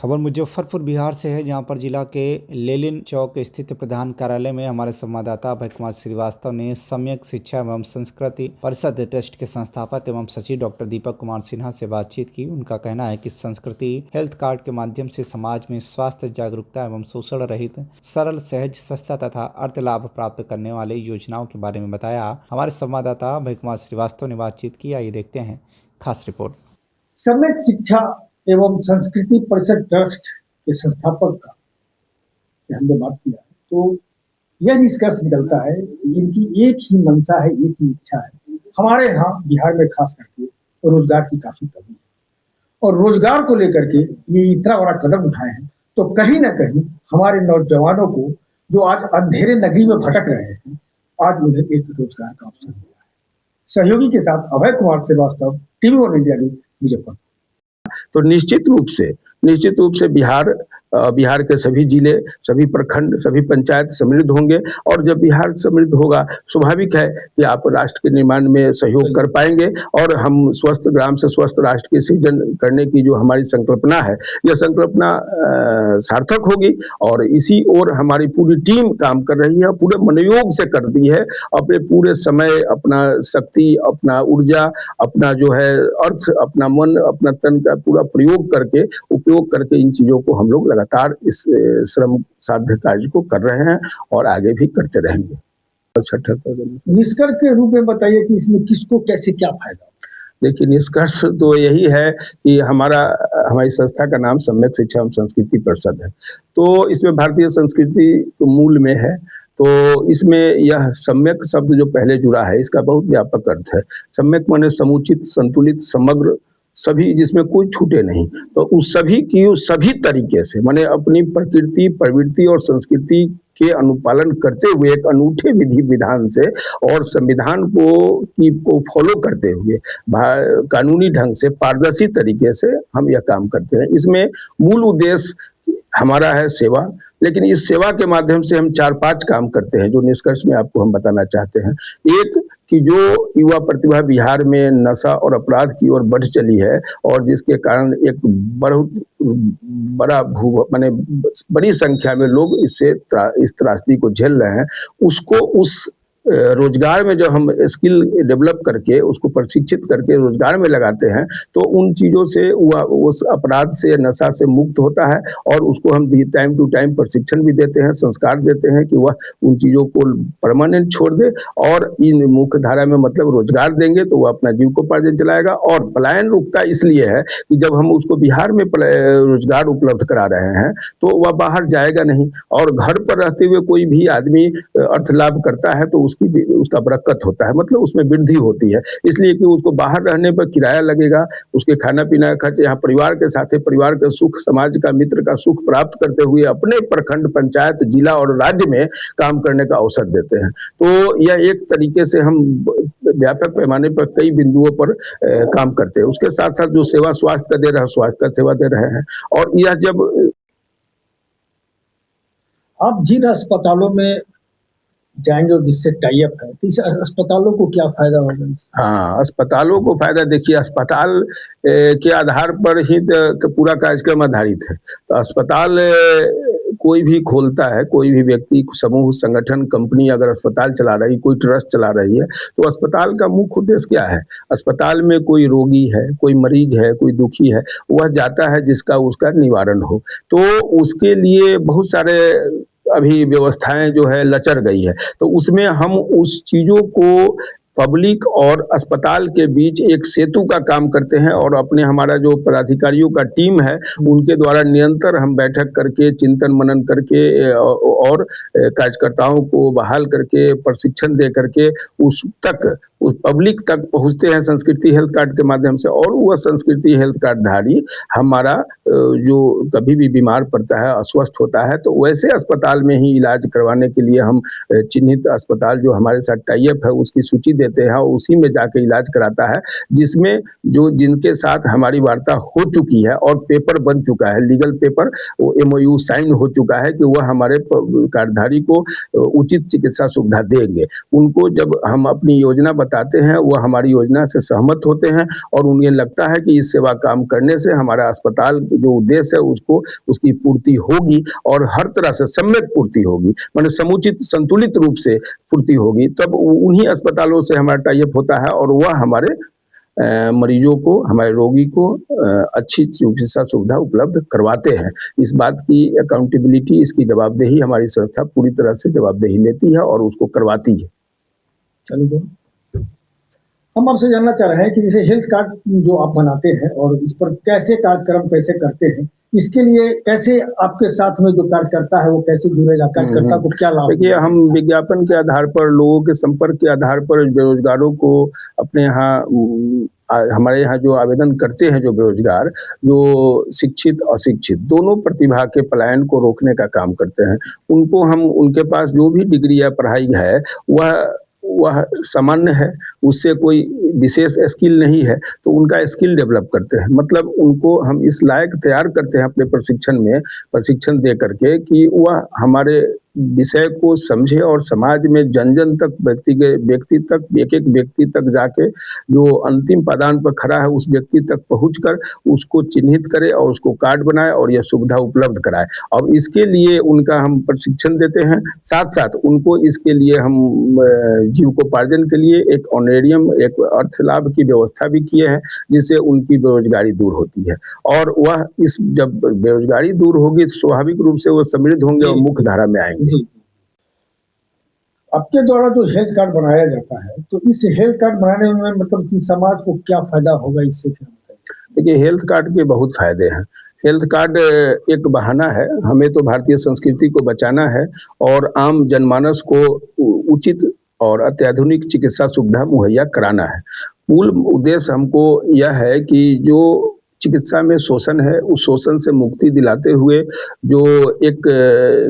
खबर मुजफ्फरपुर बिहार से है, जहां पर जिला के लेलिन चौक स्थित प्रधान कार्यालय में हमारे संवाददाता अभय कुमार श्रीवास्तव ने सम्यक शिक्षा एवं संस्कृति परिषद ट्रस्ट के संस्थापक एवं सचिव डॉक्टर दीपक कुमार सिन्हा से बातचीत की। उनका कहना है कि संस्कृति हेल्थ कार्ड के माध्यम से समाज में स्वास्थ्य जागरूकता एवं शोषण रहित सरल, सहज, सस्ता तथा अर्थ लाभ प्राप्त करने वाले योजनाओं के बारे में बताया। हमारे संवाददाता अभय कुमार श्रीवास्तव ने बातचीत की। आइए देखते हैं खास रिपोर्ट। सम्यक शिक्षा एवं संस्कृति परिषद ट्रस्ट के संस्थापक का से हमने बात किया है, तो यह निष्कर्ष निकलता है इनकी एक ही मंशा है, एक ही इच्छा है। हमारे यहाँ बिहार में खास करके रोजगार की काफी कमी है और रोजगार को लेकर के ये इतना बड़ा कदम उठाए हैं, तो कहीं ना कहीं हमारे नौजवानों को जो आज अंधेरे नगरी में भटक रहे हैं, आज उन्हें एक रोजगार का अवसर मिला है। सहयोगी के साथ Abhay Kumar Srivastava, TV1 India news, Muzaffarpur. तो निश्चित रूप से बिहार के सभी जिले, सभी प्रखंड, सभी पंचायत समृद्ध होंगे और जब बिहार समृद्ध होगा, स्वाभाविक है कि आप राष्ट्र के निर्माण में सहयोग कर पाएंगे और हम स्वस्थ ग्राम से स्वस्थ राष्ट्र के सृजन करने की जो हमारी संकल्पना है, यह संकल्पना सार्थक होगी और इसी ओर हमारी पूरी टीम काम कर रही है, पूरे मनोयोग से कर दी है। अपने पूरे समय, अपना शक्ति, अपना ऊर्जा, अपना जो है अर्थ, अपना मन, अपना तन का पूरा उपयोग करके इन चीजों को हम लोग लगातार इस श्रम साध्य कार्य को कर रहे हैं और आगे भी करते रहेंगे। निष्कर्ष के रूप में बताइए कि इसमें किसको कैसे क्या फायदा? देखिए, निष्कर्ष तो यही है कि हमारी संस्था का नाम सम्यक शिक्षा एवं संस्कृति परिषद है, तो इसमें भारतीय संस्कृति तो मूल में है। तो इसमें यह सम्यक शब्द जो पहले जुड़ा है, इसका बहुत व्यापक अर्थ है। सम्यक माने समुचित, संतुलित, समग्र, सभी, जिसमें कोई छूटे नहीं। तो उस सभी की सभी तरीके से, माने अपनी प्रकृति, प्रवृत्ति और संस्कृति के अनुपालन करते हुए एक अनूठे विधि विधान से और संविधान को फॉलो करते हुए कानूनी ढंग से, पारदर्शी तरीके से हम यह काम करते हैं। इसमें मूल उद्देश्य हमारा है सेवा, लेकिन इस सेवा के माध्यम से हम 4-5 काम करते हैं जो निष्कर्ष में आपको हम बताना चाहते हैं। एक, कि जो युवा प्रतिभा बिहार में नशा और अपराध की ओर बढ़ चली है और जिसके कारण एक बड़ी संख्या में लोग इस त्रासदी को झेल रहे हैं, उसको उस रोजगार में जब हम स्किल डेवलप करके उसको प्रशिक्षित करके रोजगार में लगाते हैं, तो उन चीज़ों से वह उस अपराध से, नशा से मुक्त होता है और उसको हम टाइम टू टाइम प्रशिक्षण भी देते हैं, संस्कार देते हैं कि वह उन चीज़ों को परमानेंट छोड़ दे और इन मुख्य धारा में मतलब रोजगार देंगे तो वह अपना जीविकोपार्जन चलाएगा। और पलायन रुकता इसलिए है कि जब हम उसको बिहार में रोजगार उपलब्ध करा रहे हैं तो वह बाहर जाएगा नहीं और घर पर रहते हुए कोई भी आदमी अर्थ लाभ करता है तो उसका बरकत होता है, मतलब उसमें वृद्धि होती है। इसलिए कि उसको बाहर रहने पर किराया लगेगा, उसके खाना पीना का खर्च, यहाँ परिवार के साथ परिवार का सुख, समाज का, मित्र का सुख प्राप्त करते हुए अपने प्रखंड, पंचायत, जिला और राज्य में काम करने का अवसर देते हैं। तो यह एक तरीके से हम व्यापक पैमाने पर कई बिंदुओं पर काम करते हैं। उसके साथ साथ जो सेवा स्वास्थ्य का दे रहे हैं, स्वास्थ्य का सेवा दे रहे हैं। और यह जब आप जिन अस्पतालों में जाएंगे और जिससे टाई अप है, तो इस अस्पतालों को क्या फायदा होगा? हाँ, अस्पतालों को फायदा, देखिए, अस्पताल के आधार पर ही पूरा कार्यक्रम आधारित है। तो अस्पताल कोई भी खोलता है, कोई भी व्यक्ति, समूह, संगठन, कंपनी अगर अस्पताल चला रही, कोई ट्रस्ट चला रही है, तो अस्पताल का मुख्य उद्देश्य क्या है? अस्पताल में कोई रोगी है, कोई मरीज है, कोई दुखी है, वह जाता है जिसका उसका निवारण हो। तो उसके लिए बहुत सारे अभी व्यवस्थाएं जो है लचर गई है, तो उसमें हम उस चीजों को पब्लिक और अस्पताल के बीच एक सेतु का काम करते हैं और अपने हमारा जो पदाधिकारियों का टीम है उनके द्वारा निरंतर हम बैठक करके, चिंतन मनन करके और कार्यकर्ताओं को बहाल करके, प्रशिक्षण दे करके उस पब्लिक तक पहुंचते हैं संस्कृति हेल्थ कार्ड के माध्यम से। और वह संस्कृति हेल्थ कार्ड धारी हमारा जो कभी भी बीमार पड़ता है, अस्वस्थ होता है, तो वैसे अस्पताल में ही इलाज करवाने के लिए हम चिन्हित अस्पताल जो हमारे साथ टाई अप है उसकी सूची देते हैं और उसी में जाके इलाज कराता है, जिसमें जिनके साथ हमारी वार्ता हो चुकी है और पेपर बन चुका है, लीगल पेपर, वो MOU साइन हो चुका है कि वह हमारे कार्डधारी को उचित चिकित्सा सुविधा देंगे। उनको जब हम अपनी योजना बताते हैं वह हमारी योजना से सहमत होते हैं और उन्हें लगता है कि इस सेवा काम करने से हमारा अस्पताल जो उद्देश्य है उसको उसकी पूर्ति होगी और हर तरह से सम्यक पूर्ति होगी, माने समुचित संतुलित रूप से पूर्ति होगी, तब उन्हीं अस्पतालों से हमारा टाई अप होता है और वह हमारे मरीजों को, हमारे रोगी को अच्छी चिकित्सा सुविधा उपलब्ध करवाते हैं। इस बात की अकाउंटेबिलिटी, इसकी जवाबदेही हमारी संस्था पूरी तरह से जवाबदेही लेती है और उसको करवाती है। चलो, हम आपसे जानना चाह रहे हैं कि जैसे हेल्थ कार्ड जो आप बनाते हैं और इस पर कैसे कार्यक्रम कैसे करते हैं, इसके लिए कैसे आपके साथ में जो कार्यकर्ता है वो कैसे जुड़ेगा, कार्यकर्ता को क्या लाभ? देखिए, हम विज्ञापन के आधार पर, लोगों के संपर्क के आधार पर बेरोजगारों को अपने यहाँ हमारे यहाँ जो आवेदन करते हैं, जो बेरोजगार, जो शिक्षित अशिक्षित दोनों प्रतिभा के पलायन को रोकने का काम करते हैं, उनको हम, उनके पास जो भी डिग्री या पढ़ाई है वह सामान्य है, उससे कोई विशेष स्किल नहीं है, तो उनका स्किल डेवलप करते हैं। मतलब उनको हम इस लायक तैयार करते हैं अपने प्रशिक्षण दे करके कि वह हमारे विषय को समझे और समाज में जन जन तक, व्यक्ति तक, एक एक व्यक्ति तक जाके जो अंतिम पायदान पर खड़ा है उस व्यक्ति तक पहुंचकर उसको चिन्हित करे और उसको कार्ड बनाए और यह सुविधा उपलब्ध कराए। अब इसके लिए उनका हम प्रशिक्षण देते हैं, साथ साथ उनको इसके लिए हम जीविकोपार्जन के लिए एक ऑनरेरियम, एक अर्थ लाभ की व्यवस्था भी किए हैं, जिससे उनकी बेरोजगारी दूर होती है और वह जब बेरोजगारी दूर होगी तो स्वाभाविक रूप से वो समृद्ध होंगे और मुख्य धारा में आएंगे। जी, आपके द्वारा जो हेल्थ कार्ड बनाया जाता है, तो इस हेल्थ कार्ड बनाने में मतलब कि समाज को क्या फायदा होगा इससे? देखिए, हेल्थ कार्ड के बहुत फायदे हैं। हेल्थ कार्ड एक बहाना है, हमें तो भारतीय संस्कृति को बचाना है और आम जनमानस को उचित और अत्याधुनिक चिकित्सा सुविधा मुहैया कराना है। मूल उद्देश्य हमको यह है कि जो चिकित्सा में शोषण है, उस शोषण से मुक्ति दिलाते हुए जो एक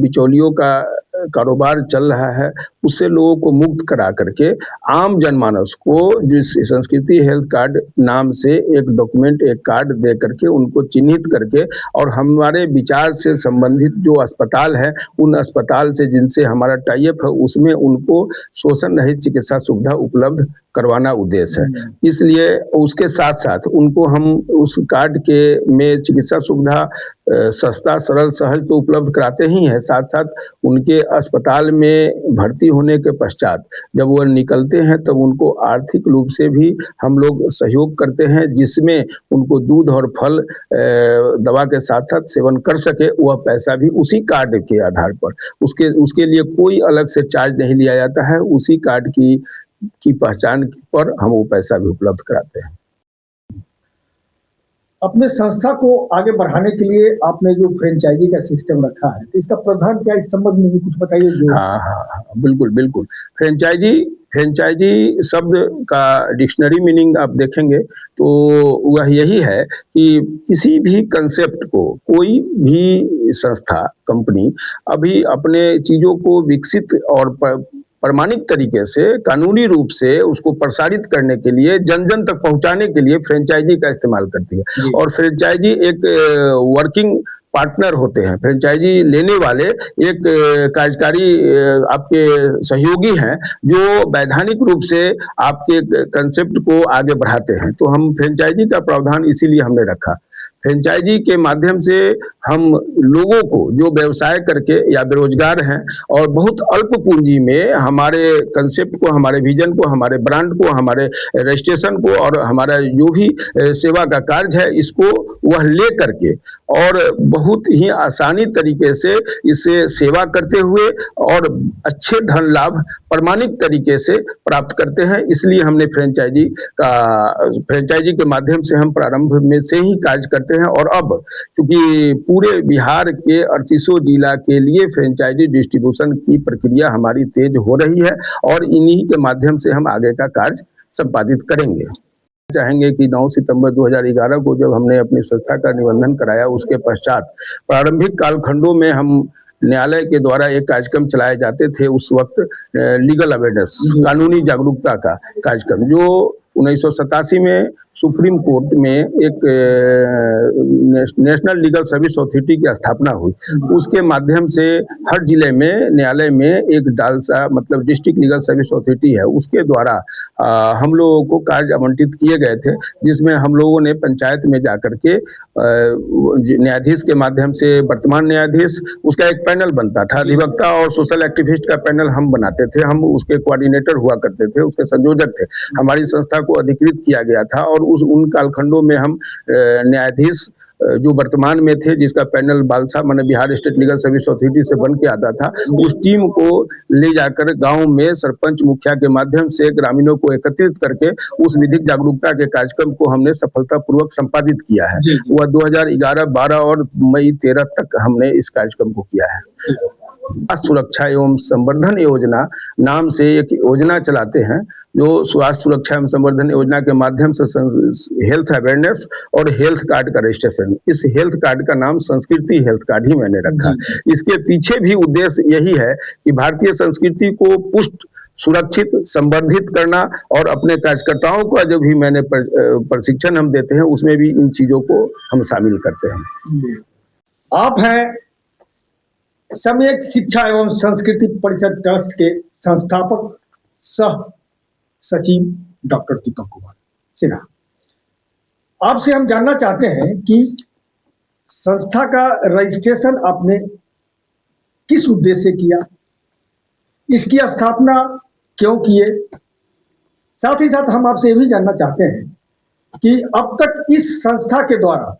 बिचौलियों का कारोबार चल रहा है, उससे लोगों को मुक्त करा करके आम जनमानस को जिस संस्कृति हेल्थ कार्ड नाम से एक डॉक्यूमेंट, एक कार्ड दे करके उनको चिन्हित करके और हमारे विचार से संबंधित जो अस्पताल है, उन अस्पताल से जिनसे हमारा टाई अप है, उसमें उनको शोषण रहित चिकित्सा सुविधा उपलब्ध करवाना उद्देश्य है। इसलिए उसके साथ साथ उनको हम उस कार्ड के में चिकित्सा सुविधा सस्ता, सरल, सहज तो उपलब्ध कराते ही हैं, साथ साथ उनके अस्पताल में भर्ती होने के पश्चात जब वह निकलते हैं तब उनको आर्थिक रूप से भी हम लोग सहयोग करते हैं, जिसमें उनको दूध और फल दवा के साथ साथ सेवन कर सके। वह पैसा भी उसी कार्ड के आधार पर, उसके लिए कोई अलग से चार्ज नहीं लिया जाता है, उसी कार्ड की पहचान पर हम वो पैसा भी उपलब्ध कराते हैं। अपने संस्था को आगे बढ़ाने के लिए आपने जो फ्रेंचाइजी का सिस्टम रखा है, तो इसका प्रावधान क्या है, इस संबंध में भी कुछ बताइए। हाँ, बिल्कुल। फ्रेंचाइजी शब्द का डिक्शनरी मीनिंग आप देखेंगे तो वह यही है कि किसी भी कंसेप्ट को कोई भी संस्था, कंपनी अभी अपने चीजों को विकसित और प्रमाणिक तरीके से, कानूनी रूप से उसको प्रसारित करने के लिए, जन जन तक पहुंचाने के लिए फ्रेंचाइजी का इस्तेमाल करती है। और फ्रेंचाइजी एक वर्किंग पार्टनर होते हैं। फ्रेंचाइजी लेने वाले एक कार्यकारी आपके सहयोगी हैं जो वैधानिक रूप से आपके कंसेप्ट को आगे बढ़ाते हैं। तो हम फ्रेंचाइजी का प्रावधान इसीलिए हमने रखा। फ्रेंचाइजी के माध्यम से हम लोगों को जो व्यवसाय करके या बेरोजगार हैं और बहुत अल्प पूंजी में हमारे कंसेप्ट को, हमारे विजन को, हमारे ब्रांड को, हमारे रजिस्ट्रेशन को और हमारा जो भी सेवा का कार्य है, इसको वह ले करके और बहुत ही आसानी तरीके से इसे सेवा करते हुए और अच्छे धन लाभ प्रमाणिक तरीके से प्राप्त करते हैं। इसलिए हमने फ्रेंचाइजी के माध्यम से हम प्रारंभ में से ही कार्य करते हैं और अब क्योंकि पूरे बिहार के 38 जिला के लिए फ्रेंचाइजी डिस्ट्रीब्यूशन की प्रक्रिया हमारी तेज हो रही है और इन्हीं के माध्यम से हम आगे का कार्य संपादित करेंगे। चाहेंगे कि 9 सितंबर 2011 को जब हमने अपनी संस्था का निबंधन कराया, उसके पश्चात प्रारंभिक कालखंडों में हम न्यायालय के द्वारा एक कार्यक्रम चलाए जाते थे, उस वक्त लीगल अवेयरनेस, कानूनी जागरूकता का कार्यक्रम, जो 1987 में सुप्रीम कोर्ट में एक नेशनल लीगल सर्विस अथॉरिटी की स्थापना हुई। उसके माध्यम से हर जिले में न्यायालय में एक डालसा मतलब डिस्ट्रिक्ट लीगल सर्विस अथॉरिटी है, उसके द्वारा हम लोगों को कार्य आवंटित किए गए थे, जिसमें हम लोगों ने पंचायत में जाकर के न्यायाधीश के माध्यम से वर्तमान न्यायाधीश, उसका एक पैनल बनता था, अधिवक्ता और सोशल एक्टिविस्ट का पैनल हम बनाते थे, हम उसके कोऑर्डिनेटर हुआ करते थे, उसके संयोजक थे। हमारी संस्था को अधिकृत किया गया था और उन कालखंडों में हम न्यायाधीश जो वर्तमान में थे, जिसका पैनल बालसा माने Bihar state legal service authority से बन के आता था, उस टीम को ले जाकर गांव में सरपंच मुखिया के माध्यम से ग्रामीणों को एकत्रित करके उस विधिक जागरूकता के कार्यक्रम को हमने सफलतापूर्वक संपादित किया है। वह 2011, 12 और मई 13 तक हमने इस कार्यक्रम को किया है। सुरक्षा एवं संवर्धन योजना नाम से एक योजना चलाते हैं, जो स्वास्थ्य सुरक्षा एवं संवर्धन योजना के माध्यम से हेल्थ अवेयरनेस और हेल्थ कार्ड का रजिस्ट्रेशन, इस हेल्थ कार्ड का नाम संस्कृति हेल्थ कार्ड ही मैंने रखा। इसके पीछे भी उद्देश्य यही है कि भारतीय संस्कृति को पुष्ट, सुरक्षित, संवर्धित करना और अपने कार्यकर्ताओं का जो भी मैंने प्रशिक्षण हम देते हैं, उसमें भी इन चीजों को हम शामिल करते हैं। आप हैं सम्यक शिक्षा एवं संस्कृति परिषद ट्रस्ट के संस्थापक सह सचिव डॉक्टर दीपक कुमार सिन्हा। आपसे हम जानना चाहते हैं कि संस्था का रजिस्ट्रेशन आपने किस उद्देश्य से किया, इसकी स्थापना क्यों किए, साथ ही साथ हम आपसे यह भी जानना चाहते हैं कि अब तक इस संस्था के द्वारा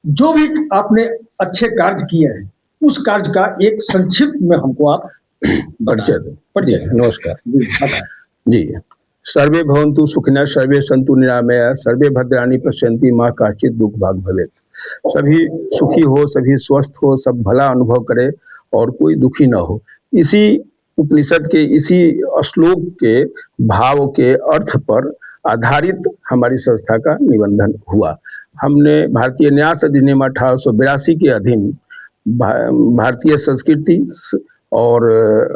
जो भी आपने अच्छे कार्य किए हैं, उस कार्य का एक संक्षिप्त में हमको आप परिचय। नमस्कार जी। सर्वे भवन्तु सुखिनः, सर्वे सन्तु निरामया, सर्वे भद्राणि पश्यन्ति मां काचित् दुख भाग भवेत्। सभी सुखी हो, सभी स्वस्थ हो, सब भला अनुभव करे और कोई दुखी ना हो। इसी उपनिषद के इसी श्लोक के भाव के अर्थ पर आधारित हमारी संस्था का निबंधन हुआ। हमने भारतीय न्यास अधिनियम 1882 के अधीन भारतीय संस्कृति और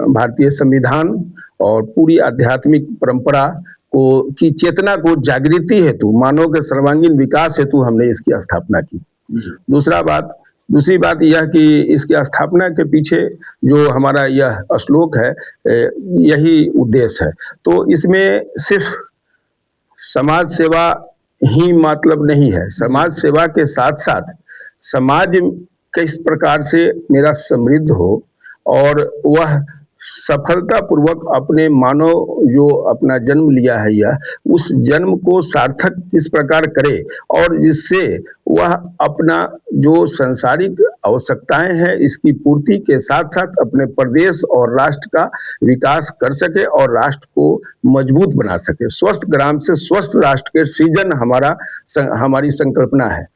भारतीय संविधान और पूरी आध्यात्मिक परंपरा को की चेतना को जागृति हेतु, मानव के सर्वांगीण विकास हेतु हमने इसकी स्थापना की। दूसरी बात यह कि इसकी स्थापना के पीछे जो हमारा यह श्लोक है, यही उद्देश्य है। तो इसमें सिर्फ समाज सेवा ही मतलब नहीं है, समाज सेवा के साथ साथ समाज किस प्रकार से मेरा समृद्ध हो और वह सफलतापूर्वक अपने मानव जो अपना जन्म लिया है, यह उस जन्म को सार्थक किस प्रकार करे और जिससे वह अपना जो सांसारिक आवश्यकताएं हैं इसकी पूर्ति के साथ साथ अपने प्रदेश और राष्ट्र का विकास कर सके और राष्ट्र को मजबूत बना सके। स्वस्थ ग्राम से स्वस्थ राष्ट्र के सृजन हमारी संकल्पना है।